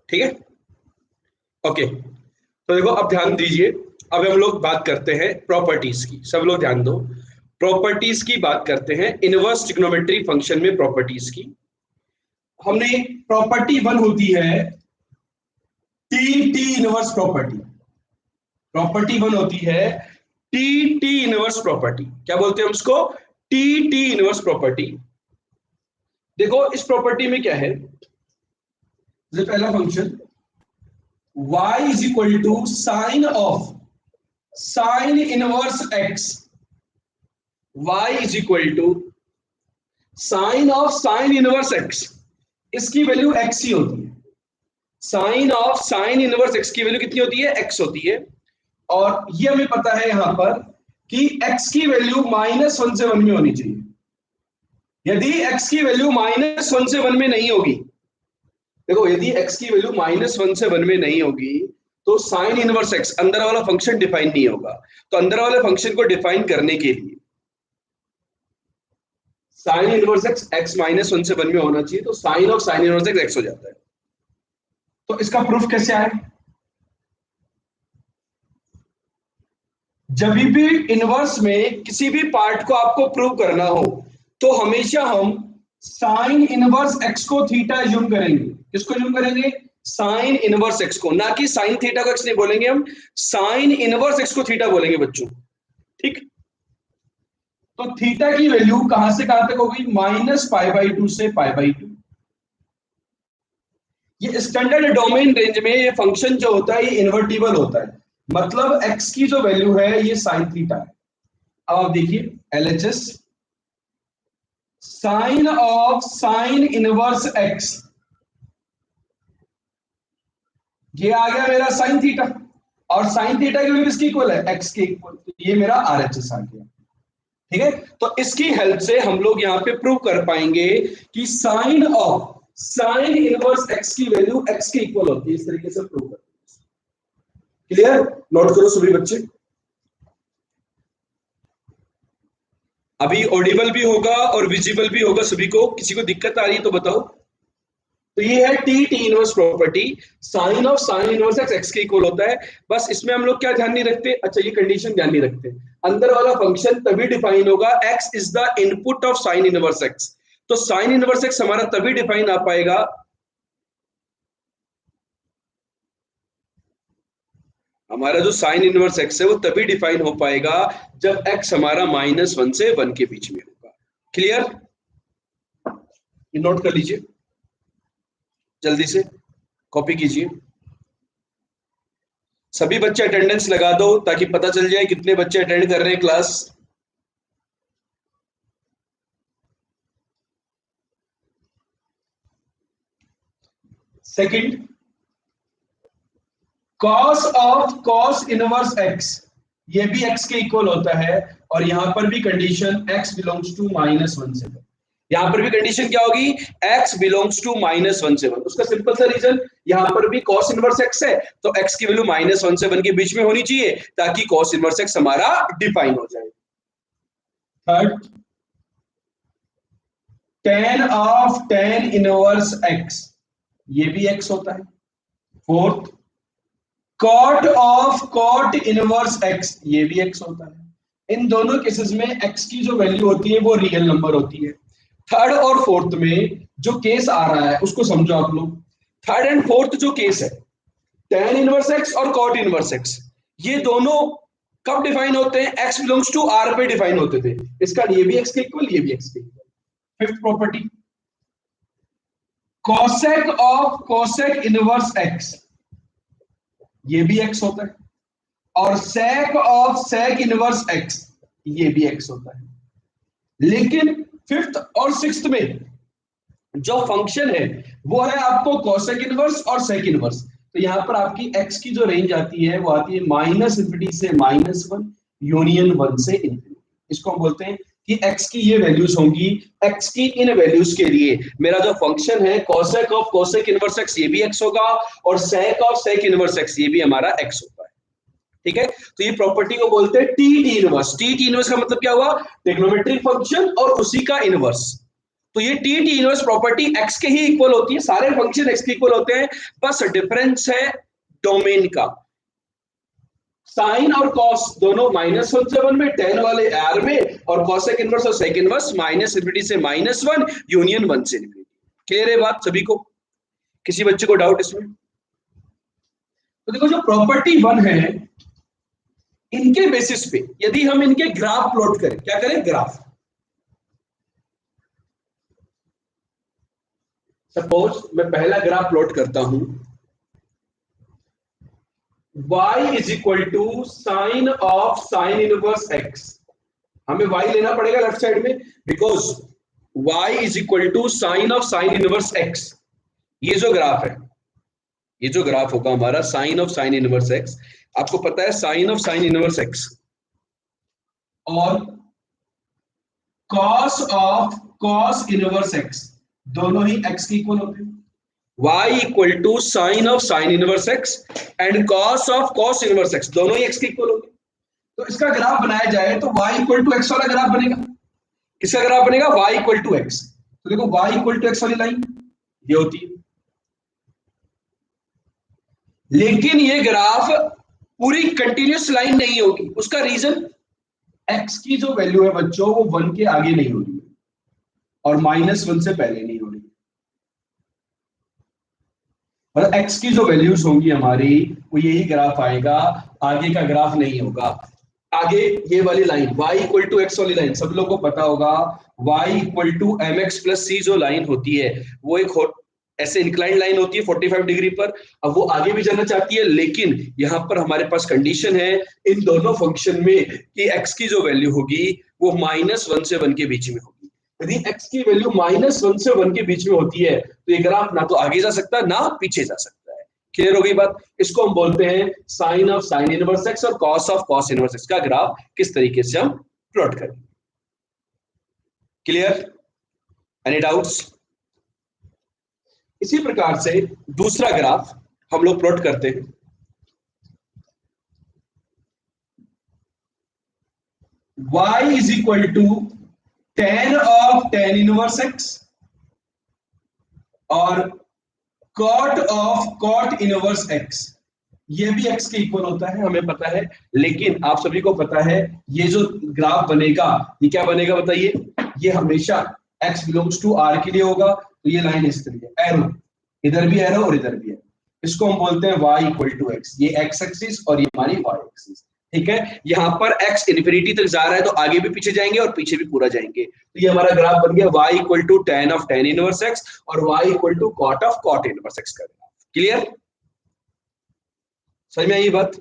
ठीक है, ओके। तो देखो अब ध्यान दीजिए, अब हम लोग बात करते हैं प्रॉपर्टीज की। सब लोग ध्यान दो, प्रॉपर्टीज की बात करते हैं, इनवर्स ट्रिग्नोमेट्री फंक्शन में प्रॉपर्टीज की। हमने प्रॉपर्टी वन होती है T T inverse property. Property one होती है टी टी इनवर्स प्रॉपर्टी। क्या बोलते हैं हम उसको? T T inverse property. देखो इस प्रॉपर्टी में क्या है, पहला function y is equal to sine of sine inverse x। y is equal to sine of sine inverse x। इसकी वैल्यू x ही होती है। Sine of sine inverse x की वैल्यू कितनी होती है? x होती है। और ये हमें पता है यहां पर कि x की वैल्यू -1 से 1 में होनी चाहिए। यदि x की वैल्यू -1 से 1 में नहीं होगी, देखो यदि x की वैल्यू -1 से 1 में नहीं होगी तो साइन इनवर्स x, अंदर वाला फंक्शन डिफाइन नहीं होगा। तो अंदर वाले फंक्शन को डिफाइन करने के लिए साइन इनवर्स x -1 से 1 में होना चाहिए, तो sine of sine inverse x हो जाता है। तो इसका प्रूफ कैसे आए? जब भी इनवर्स में किसी भी पार्ट को आपको प्रूव करना हो तो हमेशा हम साइन इनवर्स x को थीटा एज्यूम करेंगे। किसको एज्यूम करेंगे? साइन इनवर्स x को, ना कि साइन थीटा को x नहीं बोलेंगे, हम साइन इनवर्स x को थीटा बोलेंगे बच्चों। ठीक, तो थीटा की वैल्यू कहां से कहां तक होगी? -π/2 से π/2। ये स्टैंडर्ड डोमेन रेंज में ये फंक्शन जो होता है ये इन्वर्टिबल होता है, मतलब x की जो वैल्यू है ये साइन थीटा है। अब आप देखिए LHS sine of sine inverse x, ये आ गया मेरा साइन थीटा, और साइन थीटा की वैल्यू किसकी इक्वल है? x के इक्वल। तो ये मेरा RHS आ गया। ठीक है, तो इसकी हेल्प से हम लोग यहां पे प्रूव कर पाएंगे कि sine of sine inverse x की वैल्यू x के इक्वल होती है। इस तरीके से प्रूव कर, क्लियर? नोट करो सभी बच्चे। अभी ऑडिबल भी होगा और विजिबल भी होगा सभी को। किसी को दिक्कत आ रही है तो बताओ। तो ये है T T inverse property, sine of sine inverse x x के इक्वल होता है। बस इसमें हम लोग क्या ध्यान नहीं रखते? अच्छा, ये कंडीशन ध्यान नहीं रखते, अंदर वाला फंक्शन तभी डिफाइन होगा x is the input of sine inverse x। तो साइन इनवर्स x हमारा तभी डिफाइन आ पाएगा, हमारा जो साइन इनवर्स x है वो तभी डिफाइन हो पाएगा जब x हमारा -1 से 1 के बीच में होगा। क्लियर? ये नोट कर लीजिए, जल्दी से कॉपी कीजिए। सभी बच्चे अटेंडेंस लगा दो ताकि पता चल जाए कितने बच्चे अटेंड कर रहे हैं class. Second, cos of cos inverse x, ये भी x के इक्वल होता है, और यहां पर भी कंडीशन x बिलोंग्स टू -1 से 1। यहां पर भी कंडीशन क्या होगी? x बिलोंग्स टू -1 से 1। उसका सिंपल सा रीजन, यहां पर भी cos इनवर्स x है तो x की वैल्यू -1 से 1 के बीच में होनी चाहिए ताकि cos इनवर्स x हमारा डिफाइन हो जाए। Third, tan of tan inverse x, ये भी x होता है। Fourth, cot of cot inverse x, ये भी x होता है। इन दोनों केसेस में x की जो वैल्यू होती है वो रियल नंबर होती है। थर्ड और फोर्थ में जो केस आ रहा है उसको समझो आप लोग। थर्ड एंड फोर्थ जो केस है, tan इनवर्स x और cot इनवर्स x, ये दोनों कब डिफाइन होते हैं? x बिलोंग्स टू r पे डिफाइन होते थे। इसका ये भी x के इक्वल, ये भी x के equal. Fifth property, cosec of cosec inverse x, ये भी x होता है, और sec of sec inverse x, ये भी x होता है। लेकिन फिफ्थ और सिक्स्थ में जो फंक्शन है वो है आपको cosec इनवर्स और sec इनवर्स। तो यहां पर आपकी x की जो रेंज आती है वो आती है -∞ से -1 यूनियन 1 से ∞। इसको हम बोलते हैं कि x की ये वैल्यूज होंगी। x की इन वैल्यूज के लिए मेरा जो फंक्शन है cosec of cosec inverse x, ये भी x होगा, और sec of sec inverse x, ये भी हमारा x होगा। ठीक है, तो ये प्रॉपर्टी को बोलते हैं T T inverse. T T inverse का मतलब क्या हुआ? ट्रिग्नोमेट्रिक फंक्शन और उसी का इनवर्स। तो ये T T inverse property x के ही इक्वल होती है, सारे फंक्शन एक्स के इक्वल होते हैं, बस डिफरेंस है डोमेन का। साइन और कॉस दोनों -1 से 1 में, टेन वाले आर में, और कॉसेक इनवर्स और सेक इनवर्स -∞ से -1 यूनियन 1 से ∞। क्लियर है बात सभी को? किसी बच्चे को डाउट इसमें? तो देखो जो प्रॉपर्टी 1 है, इनके बेसिस पे यदि हम इनके ग्राफ प्लॉट करें, क्या करें? ग्राफ। सपोज मैं पहला ग्राफ प्लॉट करता हूं, y is equal to sine of sine inverse x। हमें y लेना पड़ेगा लेफ्ट साइड में, because y is equal to sine of sine inverse x। ये जो ग्राफ है, ये जो ग्राफ होगा हमारा sine of sine inverse x, आपको पता है sine of sine inverse x और cos of cos inverse x दोनों ही x के इक्वल होते हैं। y equal to sine of sine inverse x and cos of cos inverse x दोनों ही x के इक्वल होते हैं। तो इसका ग्राफ बनाया जाए तो y इक्वल टू x वाला ग्राफ बनेगा। किसका ग्राफ बनेगा? y equal to x। तो देखो y इक्वल टू x वाली लाइन ये होती है, लेकिन ये ग्राफ पूरी कंटिन्यूअस लाइन नहीं होगी। उसका रीजन, x की जो वैल्यू है बच्चों वो 1 के आगे नहीं हो रही है और -1 से पहले नहीं हो रही है। मतलब x की जो वैल्यूज होंगी हमारी वो यही ग्राफ आएगा, आगे का ग्राफ नहीं होगा। आगे ये वाली line y equal to x वाली लाइन सब लोगों को पता होगा, y equal to mx plus c जो लाइन होती है वो एक ऐसे इंक्लाइन लाइन होती है 45 डिग्री पर। अब वो आगे भी जाना चाहती है, लेकिन यहाँ पर हमारे पास कंडीशन है इन दोनों फंक्शन में कि x की जो वैल्यू होगी वो -1 से 1 के बीच में होगी। यदि x की वैल्यू -1 से 1 के बीच में होती है तो ये ग्राफ ना तो आगे जा सकता है ना पीछे जा सकता है। क्लियर हो गई बात? इसको हम बोलते हैं sine of sine inverse x और cos of cos inverse x का ग्राफ किस तरीके से हम प्लॉट करें। क्लियर? Any doubts? इसी प्रकार से दूसरा ग्राफ हम लोग प्लॉट करते हैं। y is equal to tan of tan inverse x और cot of cot inverse x। ये भी x के इक्वल होता है, हमें पता है, लेकिन आप सभी को पता है ये जो ग्राफ बनेगा ये क्या बनेगा बताइए? ये हमेशा x बिलोंग्स टू r के लिए होगा। तो ये लाइन इस तरीके, एरो, इधर भी एरो और इधर भी एरो, इसको हम बोलते हैं y इक्वल टू x। ये x एक्सिस और ये हमारी y एक्सिस, ठीक है। यहाँ पर x इन्फिनिटी तक जा रहा है तो आगे भी पीछे जाएंगे और पीछे भी पूरा जाएंगे। तो ये हमारा ग्राफ बन गया y equal to tan of tan inverse x और y equal to cot of cot inverse x का ग्राफ। क्लियर? समझ में आई बात?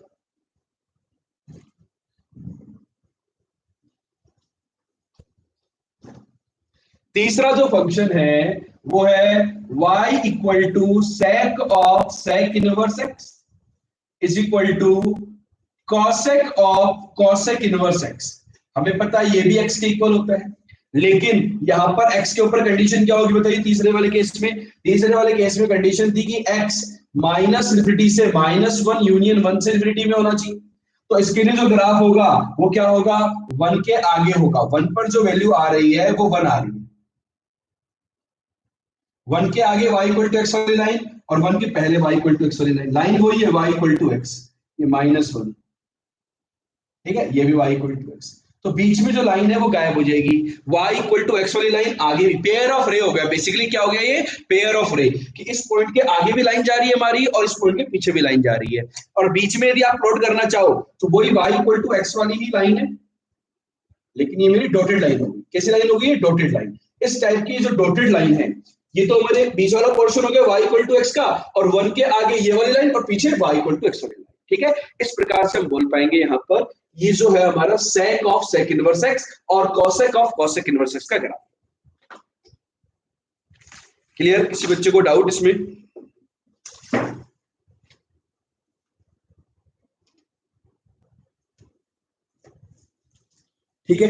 तीसरा जो फंक्शन है वो है y equal to sec of sec inverse x is equal to cosec of cosec inverse x। हमें पता है ये भी x के इक्वल होता है, लेकिन यहां पर x के ऊपर कंडीशन क्या होगी बताइए? तीसरे वाले केस में, तीसरे वाले केस में कंडीशन थी कि x -∞ से -1 यूनियन 1 से इन्फिनिटी में होना चाहिए। तो इसके लिए जो ग्राफ होगा वो क्या होगा? 1 के आगे होगा। 1 पर जो वैल्यू आ रही है वो 1 आ रही है। 1 के आगे y इक्वल टू x वाली लाइन और 1 के पहले y इक्वल टू x वाली लाइन, लाइन वही है y इक्वल टू x, ये -1, ठीक है, ये भी y इक्वल टू x। तो बीच में जो लाइन है वो गायब हो जाएगी। y इक्वल टू x वाली लाइन आगे भी पेयर ऑफ रे हो गया। बेसिकली क्या हो गया? ये पेयर ऑफ रे कि इस पॉइंट के आगे भी लाइन जा रही है हमारी और इस पॉइंट के पीछे भी लाइन जा रही है, और बीच में यदि आप प्लॉट करना चाहो तो वही y इक्वल टू x वाली ही लाइन है, लेकिन ये मेरी डॉटेड लाइन होगी। कैसी लाइन होगी? ये डॉटेड लाइन। इस टाइप की जो डॉटेड लाइन है, ये तो हमारे बीच वाला पोर्शन हो गया y इक्वल टू x का, और 1 के आगे ये वाली लाइन और पीछे y इक्वल टू x वाली लाइन, ठीक है। इस प्रकार से हम बोल पाएंगे यहाँ पर ये जो है हमारा sec of sec inverse x और cosec of cosec inverse x का ग्राफ। क्लियर? किसी बच्चे को डाउट इसमें? ठीक है,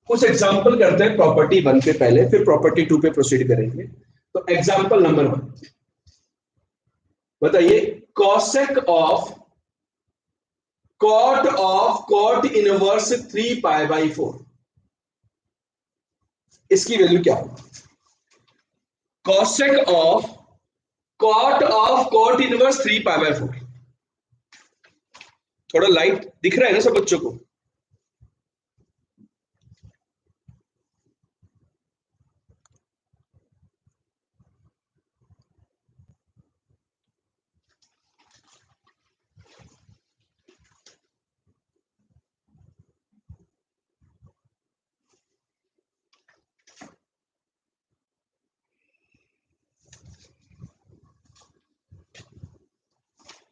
कुछ एग्जांपल करते हैं प्रॉपर्टी 1 पे पहले, फिर प्रॉपर्टी 2 पे प्रोसीड करेंगे। तो एग्जांपल नंबर 1 बताइए, cosec of cot inverse 3 pi by 4। इसकी वैल्यू क्या होगा? Cosec of cot inverse 3π/4। थोड़ा लाइट दिख रहा है ना सब बच्चों को?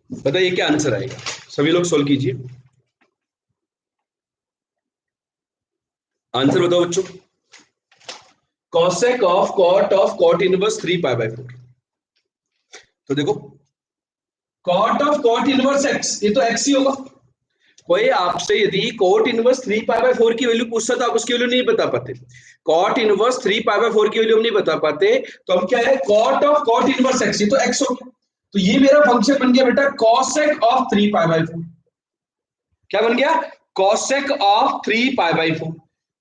बताइए क्या आंसर आएगा, सभी लोग सोल्व कीजिए। आंसर बताओ बच्चों। Cosec of cot inverse 3π/4। तो देखो कॉट इनवर्स एक्स, ये तो एक्स ही होगा। कोई आपसे यदि कॉट इनवर्स 3π/4 की वैल्यू पूछता तो आप उसकी वैल्यू नहीं बता पाते। कॉट इनवर्स 3π/4 की वैल्यू हम नहीं बता पाते, तो हम क्या है, कॉट इनवर्स एक्स, ये तो एक्स हो गया। तो ये मेरा फंक्शन बन गया बेटा कॉसेक ऑफ 3π/4। क्या बन गया? Cosec of 3π/4।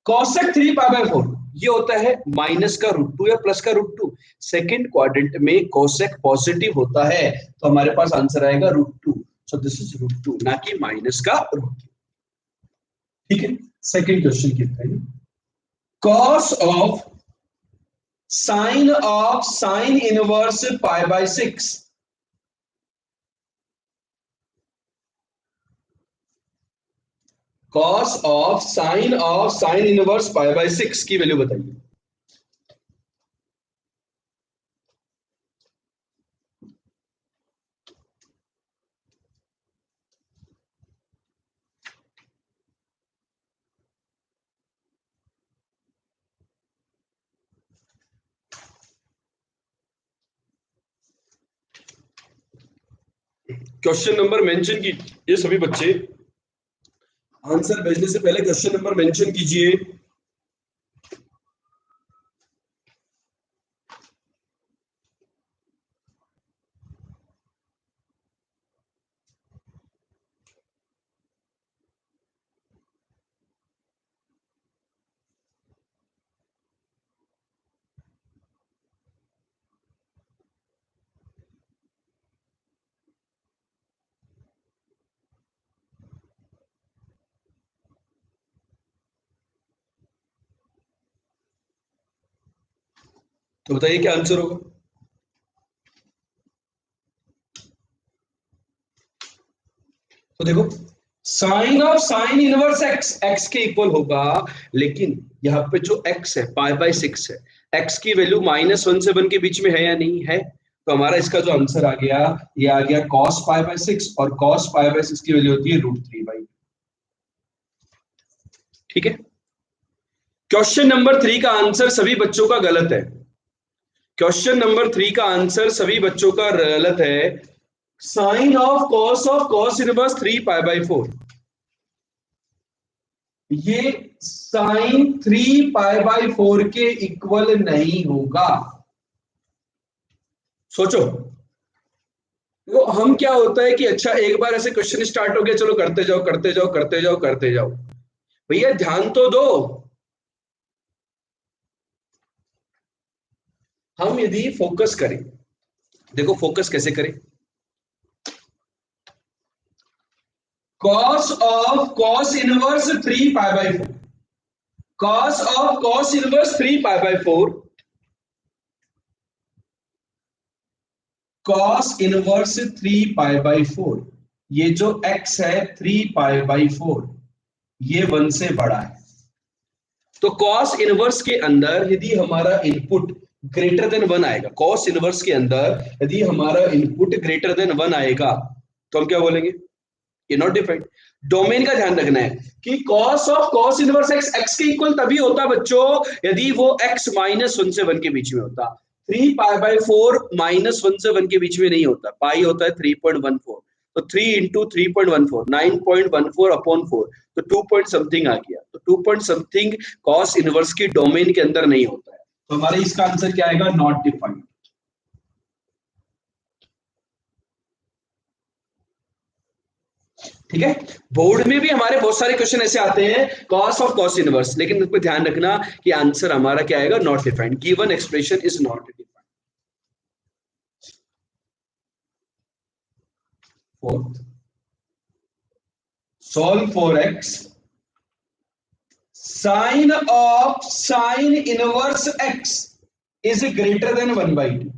कॉसेक 3π/4 ये होता है माइनस का √2 या प्लस का √2। सेकंड क्वाड्रेंट में कोसेक पॉजिटिव होता है, तो हमारे पास आंसर आएगा √2। सो दिस इज √2, ना कि माइनस का √2। ठीक है, सेकंड क्वेश्चन कहता है cos of sine inverse π/6। Cos of sine inverse π/6 की वैल्यू बताइए। क्वेश्चन नंबर मेंशन कीजिए सभी बच्चे। आंसर भेजने से पहले क्वेश्चन नंबर मेंशन कीजिए। तो बताइए क्या आंसर होगा। तो देखो साइन इनवर्स एक्स के इक्वल होगा, लेकिन यहाँ पे जो एक्स है π/6 है, एक्स की वैल्यू -1 से 1 के बीच में है या नहीं है? तो हमारा इसका जो आंसर आ गया, ये आ गया cos π/6, और cos π/6 की वैल्यू होती है √3/। ठीक है, क्वेश्चन नंबर 3 का आंसर सभी बच्चों का गलत है। क्वेश्चन नंबर 3 का आंसर सभी बच्चों का गलत है। साइन ऑफ कॉस इनवर्स 3π/4, ये साइन 3π/4 के इक्वल नहीं होगा। सोचो, वो हम क्या होता है कि अच्छा एक बार ऐसे क्वेश्चन स्टार्ट हो गया, चलो करते जाओ करते जाओ करते जाओ करते जाओ। भैया ध्यान तो दो। हम यदि फोकस करें, देखो फोकस कैसे करें। cos inverse 3π/4, cos inverse 3π/4, cos inverse 3π/4, ये जो x है 3π/4, ये 1 से बड़ा है। तो cos इनवर्स के अंदर यदि हमारा इनपुट ग्रेटर देन 1 आएगा, cos इनवर्स के अंदर यदि हमारा इनपुट ग्रेटर देन 1 आएगा, तो हम क्या बोलेंगे? ये नॉट डिफाइंड। डोमेन का ध्यान रखना है कि cos इनवर्स x के इक्वल तभी होता बच्चों यदि वो x -1 से 1 के बीच में होता। 3π/4 -1 से 1 के बीच में नहीं होता, पाई होता है 3.14, तो 3 इंटू 3.14 9.14/4, तो 2 पॉइंट समथिंग आ गया। तो 2 पॉइंट समथिंग cos इनवर्स की डोमेन के अंदर नहीं होता है, तो हमारे इसका आंसर क्या आएगा? Not defined. ठीक है। बोर्ड में भी हमारे बहुत सारे क्वेश्चन ऐसे आते हैं कॉस ऑफ कॉस इनवर्स, लेकिन इस पर ध्यान रखना कि आंसर हमारा क्या आएगा, not defined, given expression is not defined. Fourth, solve for x sine of sine inverse x is greater than 1 by 2।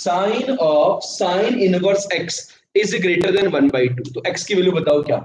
sine of sine inverse x is greater than 1 by 2। तो x की value बताओ क्या।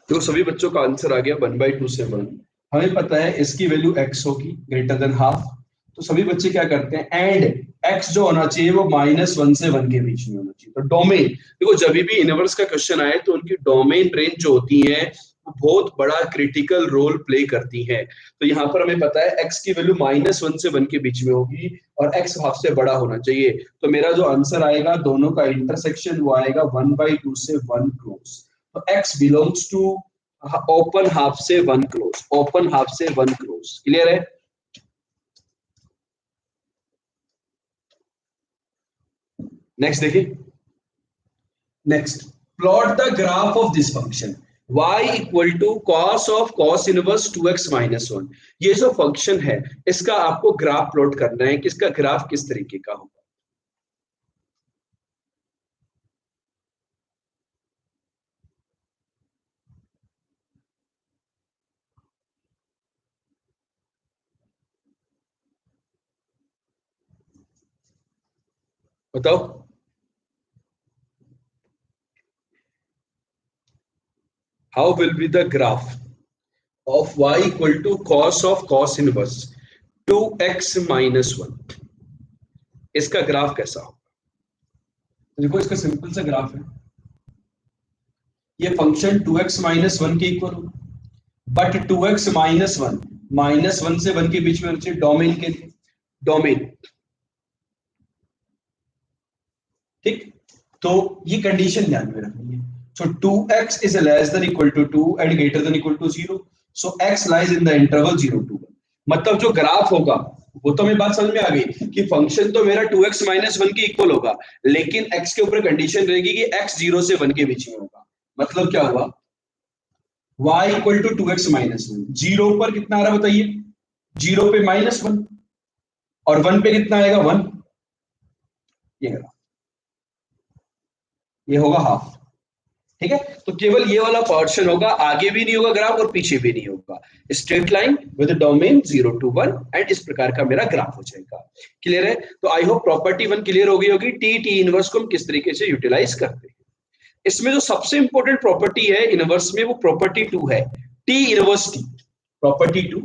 तो सभी बच्चों का answer आ गया 1/2 से 1। हमें पता है इसकी वैल्यू x होगी ग्रेटर देन हाफ। तो सभी बच्चे क्या करते हैं, एंड x जो होना चाहिए वो -1 से 1 के बीच में होना चाहिए। तो डोमेन देखो, जब भी इनवर्स का क्वेश्चन आए तो उनकी डोमेन रेंज जो होती है वो बहुत बड़ा क्रिटिकल रोल प्ले करती है। तो यहाँ पर हमें पता है x की वैल्यू -1 से 1 के बीच में होगी और x हाफ से बड़ा होना चाहिए। तो मेरा जो आंसर आएगा दोनों का इंटरसेक्शन वो आएगा 1/2 से 1 क्लोज। तो x belongs to open half से 1 क्लोज, ओपन हाफ से 1 क्लोज। क्लियर है। नेक्स्ट देखिए, next plot the graph of this function y equal to cos of cos inverse 2x - 1। ये जो फंक्शन है इसका आपको ग्राफ प्लॉट करना है कि इसका ग्राफ किस तरीके का होगा। बताओ। How will be the graph of y equal to cos of cos inverse 2x - 1। इसका ग्राफ कैसा होगा। देखो इसका सिंपल सा ग्राफ है, ये फंक्शन 2x - 1 के इक्वल हो, बट 2x - 1 -1 से 1 के बीच में होना डोमेन के लिए, डोमेन। ठीक, तो ये कंडीशन ध्यान में रखनी है। So 2x is less than equal to 2 and greater than equal to 0. So x lies in the interval 0 to 1। मतलब जो ग्राफ होगा वो तो हमें बात समझ में आ गई कि फंक्शन तो मेरा 2x - 1 के इक्वल होगा, लेकिन x के ऊपर कंडीशन रहेगी कि x 0 से 1 के बीच में होगा। मतलब क्या हुआ, y इक्वल टू 2x - 1। 0 पर कितना आ रहा बताइए, 0 पे -1 और 1 पे कितना आएगा 1। ये ग्राफ, ये होगा हाफ। ठीक है, तो केवल ये वाला पोर्शन होगा, आगे भी नहीं होगा ग्राफ और पीछे भी नहीं होगा। Straight line with domain 0 to 1 and इस प्रकार का मेरा ग्राफ हो जाएगा। क्लियर है। तो आई होप प्रॉपर्टी 1 क्लियर हो गई होगी। टी इनवर्स को हम किस तरीके से यूटिलाइज करते हैं। इसमें जो सबसे इंपॉर्टेंट प्रॉपर्टी है इनवर्स में वो प्रॉपर्टी 2 है, टी इनवर्स टी। प्रॉपर्टी 2